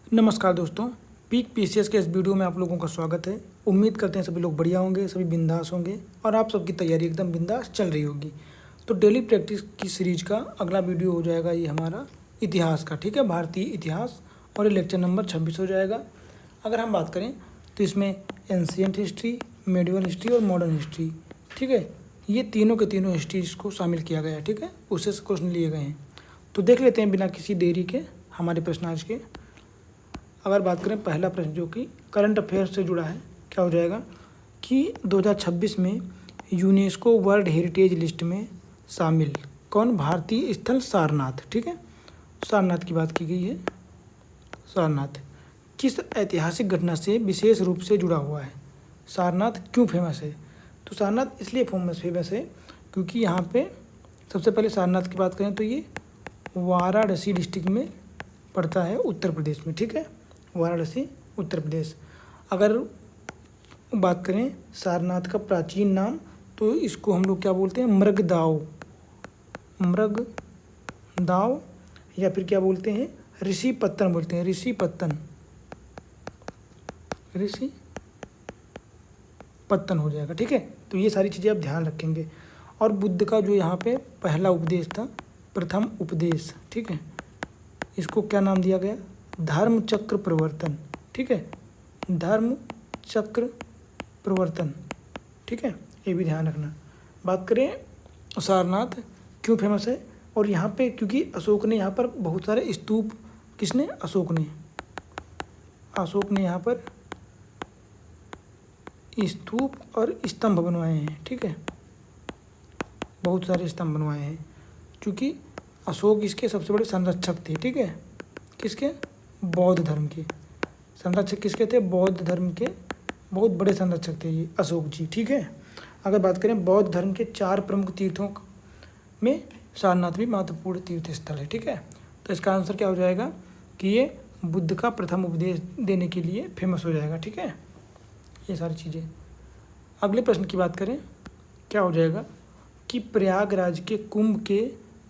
नमस्कार दोस्तों, peak PCS के इस वीडियो में आप लोगों का स्वागत है। उम्मीद करते हैं सभी लोग बढ़िया होंगे, सभी बिंदास होंगे और आप सबकी तैयारी एकदम बिंदास चल रही होगी। तो डेली प्रैक्टिस की सीरीज का अगला वीडियो हो जाएगा ये हमारा इतिहास का, ठीक है, भारतीय इतिहास, और ये लेक्चर नंबर 26 हो जाएगा। अगर हम बात करें तो इसमें एंशियंट हिस्ट्री, मेडिवल हिस्ट्री और मॉडर्न हिस्ट्री, ठीक है, ये तीनों के तीनों हिस्ट्रीज को शामिल किया गया है, ठीक है, उससे क्वेश्चन लिए गए हैं। तो देख लेते हैं बिना किसी देरी के हमारे प्रश्न आज के। अगर बात करें पहला प्रश्न जो कि करंट अफेयर से जुड़ा है, क्या हो जाएगा कि 2026 में यूनेस्को वर्ल्ड हेरिटेज लिस्ट में शामिल कौन भारतीय स्थल सारनाथ, ठीक है, सारनाथ की बात की गई है। सारनाथ किस ऐतिहासिक घटना से विशेष रूप से जुड़ा हुआ है? सारनाथ क्यों फेमस है? तो सारनाथ इसलिए फेमस है क्योंकि यहाँ पे सबसे पहले सारनाथ की बात करें तो ये वाराणसी डिस्ट्रिक्ट में पड़ता है, उत्तर प्रदेश में, ठीक है, वाराणसी उत्तर प्रदेश। अगर बात करें सारनाथ का प्राचीन नाम तो इसको हम लोग क्या बोलते हैं? मृगदाव, मृगदाव, या फिर क्या बोलते हैं? ऋषि पत्तन बोलते हैं, ऋषि पत्तन हो जाएगा, ठीक है। तो ये सारी चीज़ें आप ध्यान रखेंगे। और बुद्ध का जो यहाँ पे पहला उपदेश था, प्रथम उपदेश, ठीक है, इसको क्या नाम दिया गया? धर्म चक्र प्रवर्तन, ठीक है, धर्म चक्र प्रवर्तन, ठीक है, ये भी ध्यान रखना। बात करें सारनाथ क्यों फेमस है, और यहाँ पे क्योंकि अशोक ने यहाँ पर बहुत सारे स्तूप, किसने? अशोक ने यहाँ पर स्तूप और स्तंभ बनवाए हैं, ठीक है, बहुत सारे स्तंभ बनवाए हैं, क्योंकि अशोक इसके सबसे बड़े संरक्षक थे, ठीक है, किसके? बौद्ध धर्म के संरक्षक। किसके थे? बौद्ध धर्म के बहुत बड़े संरक्षक थे ये अशोक जी, ठीक है। अगर बात करें बौद्ध धर्म के 4 प्रमुख तीर्थों में सारनाथ भी महत्वपूर्ण तीर्थ स्थल है, ठीक है। तो इसका आंसर क्या हो जाएगा कि ये बुद्ध का प्रथम उपदेश देने के लिए फेमस हो जाएगा, ठीक है, ये सारी चीज़ें। अगले प्रश्न की बात करें, क्या हो जाएगा कि प्रयागराज के कुंभ के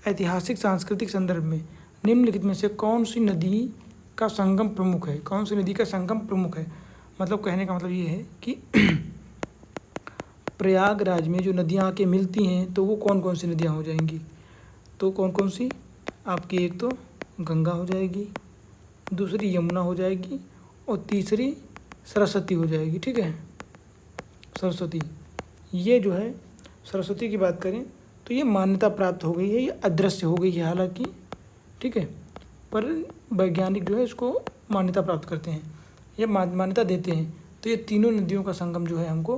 ऐतिहासिक सांस्कृतिक संदर्भ में निम्नलिखित में से कौन सी नदी का संगम प्रमुख है? कौन सी नदी का संगम प्रमुख है? मतलब कहने का मतलब ये है कि प्रयागराज में जो नदियाँ आके मिलती हैं तो वो कौन कौन सी नदियाँ हो जाएंगी? तो कौन कौन सी आपकी? एक तो गंगा हो जाएगी, दूसरी यमुना हो जाएगी और तीसरी सरस्वती हो जाएगी, ठीक है, सरस्वती। ये जो है सरस्वती की बात करें तो ये मान्यता प्राप्त हो गई है, ये अदृश्य हो गई है हालांकि, ठीक है, पर वैज्ञानिक जो है इसको मान्यता प्राप्त करते हैं, ये मान्यता देते हैं। तो ये तीनों नदियों का संगम जो है हमको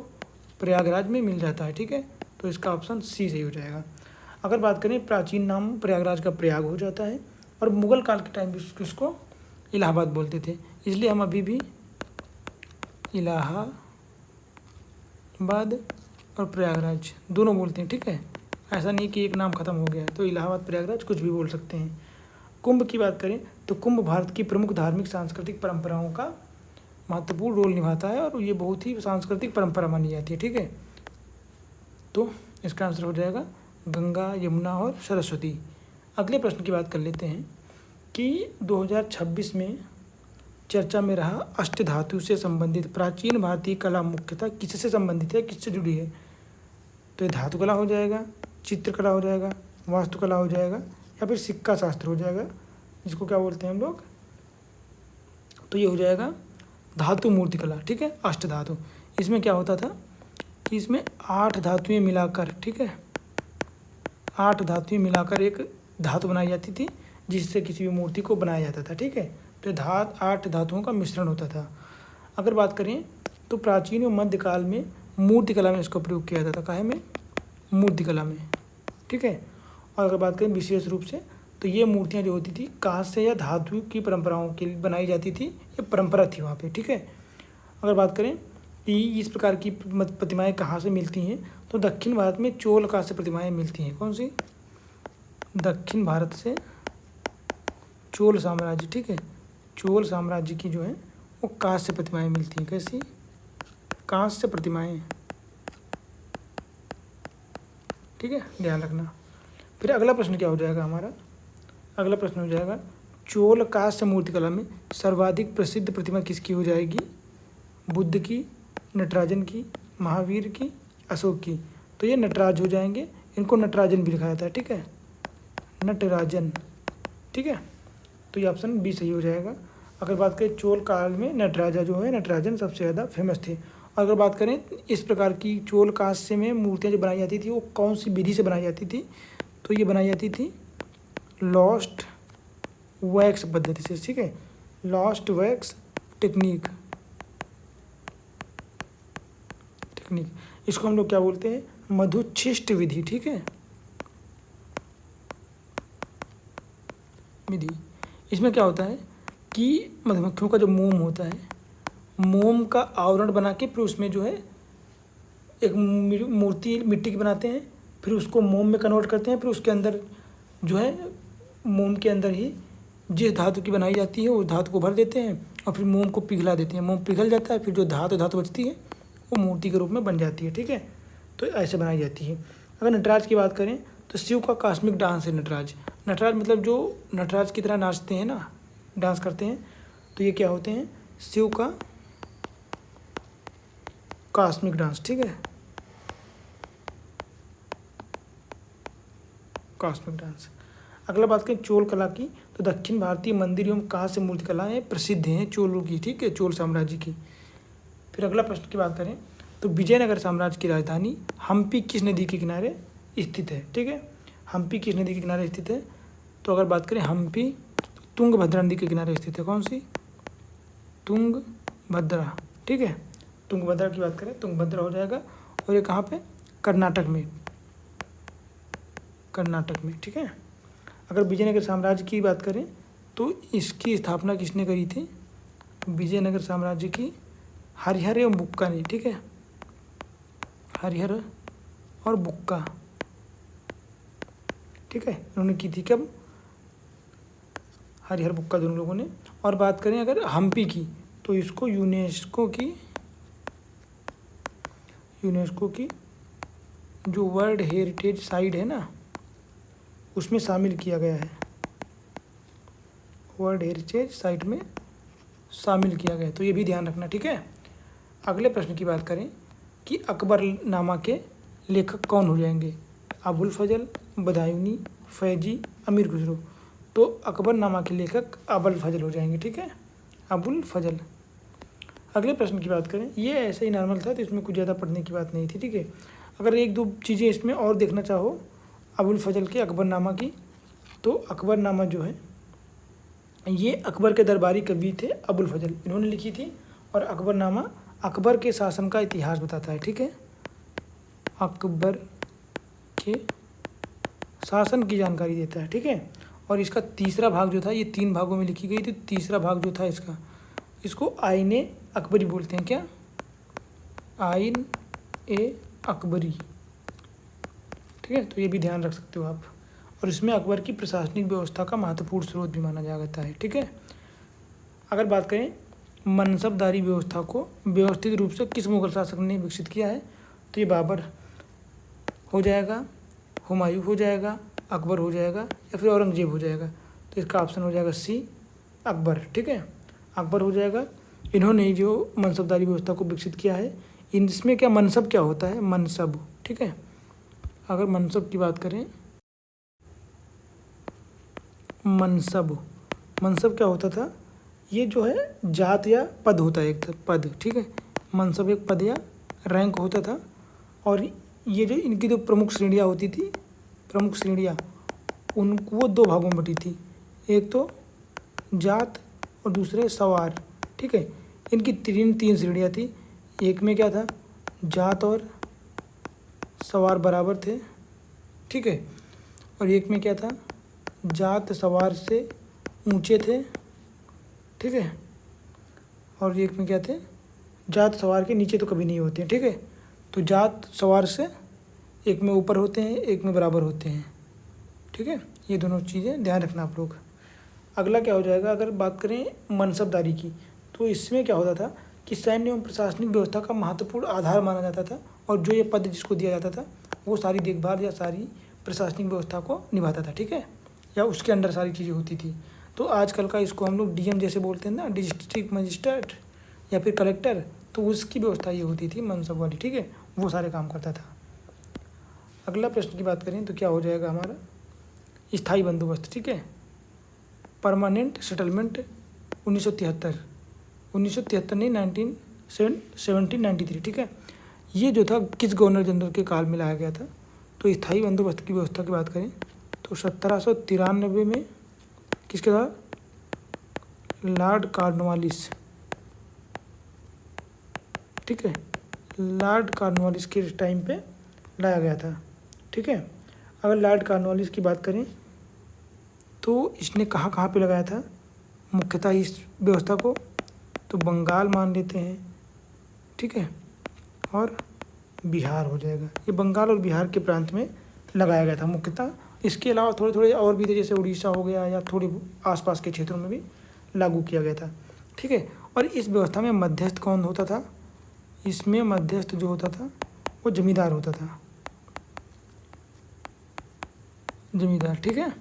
प्रयागराज में मिल जाता है, ठीक है, तो इसका ऑप्शन सी सही हो जाएगा। अगर बात करें प्राचीन नाम प्रयागराज का प्रयाग हो जाता है, और मुगल काल के टाइम इसको इलाहाबाद बोलते थे, इसलिए हम अभी भी इलाहाबाद और प्रयागराज दोनों बोलते हैं, ठीक है, ऐसा नहीं कि एक नाम खत्म हो गया है, तो इलाहाबाद प्रयागराज कुछ भी बोल सकते हैं। कुंभ की बात करें तो कुंभ भारत की प्रमुख धार्मिक सांस्कृतिक परंपराओं का महत्वपूर्ण रोल निभाता है और ये बहुत ही सांस्कृतिक परंपरा मानी जाती है, ठीक है। तो इसका आंसर हो जाएगा गंगा, यमुना और सरस्वती। अगले प्रश्न की बात कर लेते हैं कि 2026 में चर्चा में रहा अष्टधातु से संबंधित प्राचीन भारतीय कला मुख्यतः किससे संबंधित है, किससे जुड़ी है? तो ये धातु कला हो जाएगा, चित्रकला हो जाएगा, वास्तुकला हो जाएगा, या फिर सिक्का शास्त्र हो जाएगा, जिसको क्या बोलते हैं हम लोग? तो ये हो जाएगा धातु मूर्ति कला, ठीक है, अष्टधातु। इसमें क्या होता था कि इसमें 8 धातुएं मिलाकर, ठीक है, 8 धातुएं मिलाकर एक धातु बनाई जाती थी जिससे किसी भी मूर्ति को बनाया जाता था, ठीक है। तो 8 धातुओं का मिश्रण होता था। अगर बात करें तो प्राचीन और मध्यकाल में मूर्ति कला में इसका प्रयोग किया जाता था, काहे में? मूर्ति कला में, ठीक है। और अगर बात करें विशेष रूप से तो ये मूर्तियाँ जो होती थी कांस्य या धातु की परंपराओं के लिए बनाई जाती थी, ये परंपरा थी वहाँ पे, ठीक है। अगर बात करें कि इस प्रकार की प्रतिमाएं कहाँ से मिलती हैं तो दक्षिण भारत में चोल कांस्य प्रतिमाएं मिलती हैं। कौन सी? दक्षिण भारत से चोल साम्राज्य, ठीक है, चोल साम्राज्य की जो है वो कांस्य प्रतिमाएं मिलती हैं। कैसी? कांस्य प्रतिमाएं, ठीक है, ध्यान रखना। फिर अगला प्रश्न क्या हो जाएगा हमारा? अगला प्रश्न हो जाएगा चोल कांस्य मूर्तिकला में सर्वाधिक प्रसिद्ध प्रतिमा किसकी हो जाएगी? बुद्ध की, नटराजन की, महावीर की, अशोक की। तो ये नटराज हो जाएंगे, इनको नटराजन भी लिखा जाता है, ठीक है, नटराजन, ठीक है। तो ये ऑप्शन बी सही हो जाएगा। अगर बात करें चोल काल में नटराजा जो है, नटराजन सबसे ज़्यादा फेमस थे। अगर बात करें इस प्रकार की चोल कांस्य में मूर्तियाँ जो बनाई जाती थी वो कौन सी विधि से बनाई जाती थी? तो ये बनाई जाती थी लॉस्ट वैक्स पद्धति से, ठीक है, लॉस्ट वैक्स टेक्निक। इसको हम लोग क्या बोलते हैं? मधुच्छिष्ट विधि, ठीक है, विधि। इसमें क्या होता है कि मधुमक्खियों का जो मोम होता है, मोम का आवरण बना के फिर उसमें जो है एक मूर्ति मिट्टी की बनाते हैं, फिर उसको मोम में कन्वर्ट करते हैं, फिर उसके अंदर जो है मोम के अंदर ही जिस धातु की बनाई जाती है उस धातु को भर देते हैं और फिर मोम को पिघला देते हैं। मोम पिघल जाता है, फिर जो धातु बचती है वो मूर्ति के रूप में बन जाती है, ठीक है। तो ऐसे बनाई जाती है। अगर नटराज की बात करें तो शिव का कॉस्मिक डांस है नटराज। नटराज मतलब जो नटराज की तरह नाचते हैं ना, डांस करते हैं, तो ये क्या होते हैं? शिव का कॉस्मिक डांस, ठीक है, कॉस्मिक डांस। अगला बात करें चोल कला की, तो दक्षिण भारतीय मंदिर एवं कांस्य मूर्तिकलाएँ प्रसिद्ध हैं चोलों की, ठीक है, चोल साम्राज्य की। फिर अगला प्रश्न की बात करें तो विजयनगर साम्राज्य की राजधानी हम्पी किस नदी के किनारे स्थित है? ठीक है, हम्पी किस नदी के किनारे स्थित है? तो अगर बात करें हम्पी, तुंगभद्रा नदी के किनारे स्थित है। कौन सी? तुंगभद्रा, ठीक है, तुंगभद्रा की बात करें, तुंगभद्रा हो जाएगा। और ये कहाँ पे? कर्नाटक में, कर्नाटक में, ठीक है। अगर विजयनगर साम्राज्य की बात करें तो इसकी स्थापना किसने करी थी? विजयनगर साम्राज्य की हरिहर एवं बुक्का ने, ठीक है, हरिहर और बुक्का, ठीक है, उन्होंने की थी। कब? हरिहर बुक्का दोनों लोगों ने। और बात करें अगर हम्पी की तो इसको यूनेस्को की जो वर्ल्ड हेरिटेज साइट है ना उसमें शामिल किया गया है, वर्ल्ड हेरिटेज साइट में शामिल किया गया है। तो ये भी ध्यान रखना, ठीक है। अगले प्रश्न की बात करें कि अकबरनामा के लेखक कौन हो जाएंगे? अबुल फजल, बदायूनी, फैजी, अमीर खुसरो। तो अकबरनामा के लेखक अबुल फजल हो जाएंगे, ठीक है, अबुल फजल। अगले प्रश्न की बात करें, ये ऐसे ही नॉर्मल था तो इसमें कुछ ज़्यादा पढ़ने की बात नहीं थी, ठीक है। अगर एक दो चीज़ें इसमें और देखना चाहो अबुल फजल के अकबरनामा की, तो अकबरनामा जो है ये अकबर के दरबारी कवि थे अबुल फजल, इन्होंने लिखी थी। और अकबरनामा अकबर के शासन का इतिहास बताता है, ठीक है, अकबर के शासन की जानकारी देता है, ठीक है। और इसका तीसरा भाग जो था, ये 3 भागों में लिखी गई थी। तीसरा भाग जो था इसको आईने अकबरी बोलते हैं। क्या? आइन ए अकबरी, ठीक है। तो ये भी ध्यान रख सकते हो आप। और इसमें अकबर की प्रशासनिक व्यवस्था का महत्वपूर्ण स्रोत भी माना जाता है, ठीक है। अगर बात करें मनसबदारी व्यवस्था को व्यवस्थित रूप से किस मुगल शासक ने विकसित किया है? तो ये बाबर हो जाएगा, हुमायूं हो जाएगा, अकबर हो जाएगा या फिर औरंगजेब हो जाएगा। तो इसका ऑप्शन हो जाएगा सी, अकबर, ठीक है, अकबर हो जाएगा। इन्होंने जो मनसबदारी व्यवस्था को विकसित किया है। इसमें क्या मनसब क्या होता है? मनसब, ठीक है। अगर मनसब की बात करें, मनसब क्या होता था? ये जो है जात या पद होता है, एक पद, ठीक है। मनसब एक पद या रैंक होता था। और ये जो इनकी जो प्रमुख श्रेणियाँ होती थी, प्रमुख श्रेणियाँ, वो 2 भागों में बटी थी। एक तो जात और दूसरे सवार, ठीक है। इनकी 3 श्रेणियाँ थी। एक में क्या था? जात और सवार बराबर थे, ठीक है। और एक में क्या था? जात सवार से ऊंचे थे, ठीक है। और एक में क्या थे? जात सवार के नीचे तो कभी नहीं होते हैं, ठीक है। तो जात सवार से एक में ऊपर होते हैं, एक में बराबर होते हैं, ठीक है। ये दोनों चीज़ें ध्यान रखना आप लोग। अगला क्या हो जाएगा? अगर बात करें मनसबदारी की, तो इसमें क्या होता था कि सैन्य एवं प्रशासनिक व्यवस्था का महत्वपूर्ण आधार माना जाता था। और जो ये पद जिसको दिया जाता था वो सारी देखभाल या सारी प्रशासनिक व्यवस्था को निभाता था, ठीक है, या उसके अंडर सारी चीज़ें होती थी। तो आजकल का इसको हम लोग डीएम जैसे बोलते हैं ना, डिस्ट्रिक्ट मजिस्ट्रेट या फिर कलेक्टर, तो उसकी व्यवस्था ये होती थी मनसब वाली, ठीक है, वो सारे काम करता था। अगला प्रश्न की बात करें तो क्या हो जाएगा हमारा, स्थायी बंदोबस्त, ठीक है, परमानेंट सेटलमेंट 1973 नहीं 1793, ठीक है, ये जो था किस गवर्नर जनरल के काल में लाया गया था। तो स्थायी बंदोबस्त की व्यवस्था की बात करें तो 1793 में किसके द्वारा, लॉर्ड कॉर्नवालिस, ठीक है, लॉर्ड कॉर्नवालिस के टाइम पे लाया गया था, ठीक है। अगर लॉर्ड कॉर्नवालिस की बात करें तो इसने कहाँ कहाँ पे लगाया था मुख्यतः इस व्यवस्था को, तो बंगाल मान लेते हैं, ठीक है, और बिहार हो जाएगा। ये बंगाल और बिहार के प्रांत में लगाया गया था मुख्यतः। इसके अलावा थोड़े थोड़े और भी थे, जैसे उड़ीसा हो गया या थोड़े आसपास के क्षेत्रों में भी लागू किया गया था, ठीक है। और इस व्यवस्था में मध्यस्थ कौन होता था, इसमें मध्यस्थ जो होता था वो जमींदार होता था, जमींदार, ठीक है।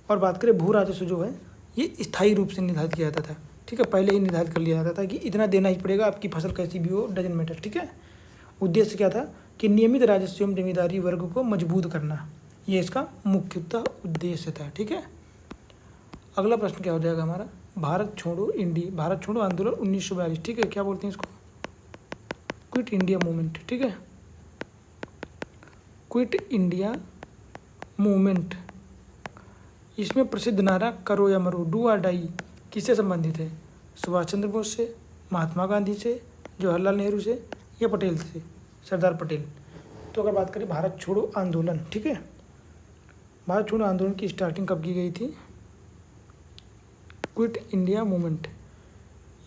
और बात करें भू राजस्व जो है ये स्थायी रूप से निर्धारित किया जाता था, ठीक है, पहले ही निर्धारित कर लिया जाता था कि इतना देना ही पड़ेगा, आपकी फसल कैसी भी हो, डजन मैटर, ठीक है। उद्देश्य क्या था कि नियमित राजस्व एवं जमींदारी वर्ग को मजबूत करना, ये इसका मुख्यतः उद्देश्य था, ठीक है। अगला प्रश्न क्या हो जाएगा हमारा, भारत छोड़ो आंदोलन 1942, ठीक है, क्या बोलते हैं इसको, क्विट इंडिया मूवमेंट, ठीक है, क्विट इंडिया मूवमेंट। इसमें प्रसिद्ध नारा करो या मरो, डू और डाई, किससे संबंधित है, सुभाष चंद्र बोस से, महात्मा गांधी से, जवाहरलाल नेहरू से या पटेल से, सरदार पटेल। तो अगर बात करें भारत छोड़ो आंदोलन, ठीक है, भारत छोड़ो आंदोलन की स्टार्टिंग कब की गई थी, क्विट इंडिया मूवमेंट,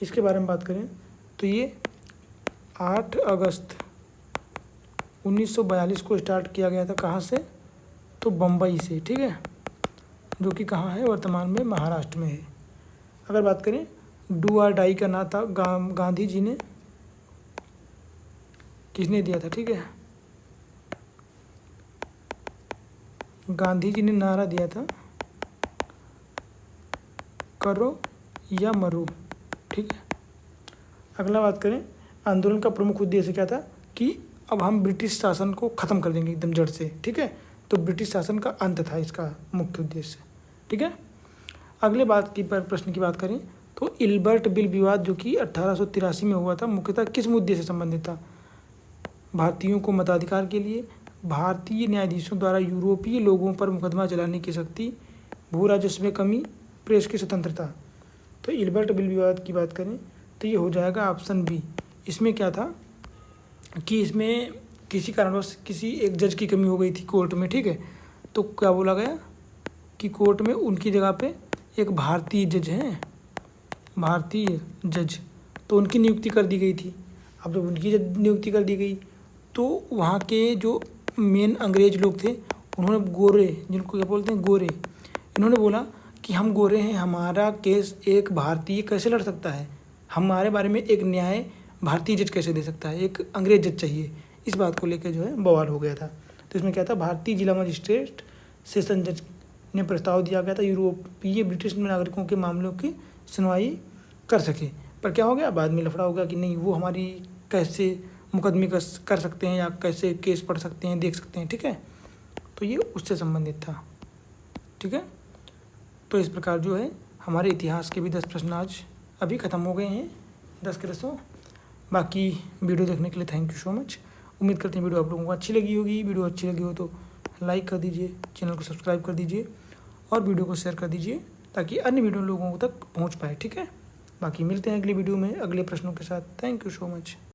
इसके बारे में बात करें तो ये 8 अगस्त 1942 को स्टार्ट किया गया था। कहाँ से, तो बम्बई से, ठीक है, जो कि कहाँ है, वर्तमान में महाराष्ट्र में है। अगर बात करें डू और डाई का नारा था गांधी जी ने, किसने दिया था, ठीक है, गांधी जी ने नारा दिया था करो या मरो, ठीक है। अगला बात करें आंदोलन का प्रमुख उद्देश्य क्या था कि अब हम ब्रिटिश शासन को ख़त्म कर देंगे एकदम जड़ से, ठीक है, तो ब्रिटिश शासन का अंत था इसका मुख्य उद्देश्य, ठीक है। अगले प्रश्न की बात करें तो इल्बर्ट बिल विवाद जो कि 1883 में हुआ था, मुख्यतः किस मुद्दे से संबंधित था, भारतीयों को मताधिकार के लिए, भारतीय न्यायाधीशों द्वारा यूरोपीय लोगों पर मुकदमा चलाने की शक्ति, भू राजस्व में कमी, प्रेस की स्वतंत्रता। तो इल्बर्ट बिल विवाद की बात करें तो ये हो जाएगा ऑप्शन बी। इसमें क्या था कि इसमें किसी कारणवश किसी एक जज की कमी हो गई थी कोर्ट में, ठीक है, तो क्या बोला गया कि कोर्ट में उनकी जगह पे एक भारतीय जज हैं, भारतीय जज, तो उनकी नियुक्ति कर दी गई थी। अब जब उनकी नियुक्ति कर दी गई तो वहाँ के जो मेन अंग्रेज लोग थे उन्होंने, गोरे जिनको क्या बोलते हैं गोरे, इन्होंने बोला कि हम गोरे हैं, हमारा केस एक भारतीय कैसे लड़ सकता है, हमारे बारे में एक न्याय भारतीय जज कैसे दे सकता है, एक अंग्रेज जज चाहिए। इस बात को लेकर जो है बवाल हो गया था। तो इसमें क्या था, भारतीय जिला मजिस्ट्रेट सेशन जज ने प्रस्ताव दिया गया था यूरोपीय ब्रिटिश नागरिकों के मामलों की सुनवाई कर सके, पर क्या हो गया, बाद में लफड़ा हो गया कि नहीं वो हमारी कैसे मुकदमे कर सकते हैं या कैसे केस पढ़ सकते हैं, देख सकते हैं, ठीक है, तो ये उससे संबंधित था, ठीक है। तो इस प्रकार जो है हमारे इतिहास के भी 10 प्रश्न आज अभी ख़त्म हो गए हैं, 10 के 10। बाकी वीडियो देखने के लिए थैंक यू सो मच। उम्मीद करते हैं वीडियो आप लोगों को अच्छी लगी होगी। वीडियो अच्छी लगी हो तो लाइक कर दीजिए, चैनल को सब्सक्राइब कर दीजिए और वीडियो को शेयर कर दीजिए ताकि अन्य वीडियो लोगों तक पहुंच पाए, ठीक है। बाकी मिलते हैं अगली वीडियो में अगले प्रश्नों के साथ। Thank you so much.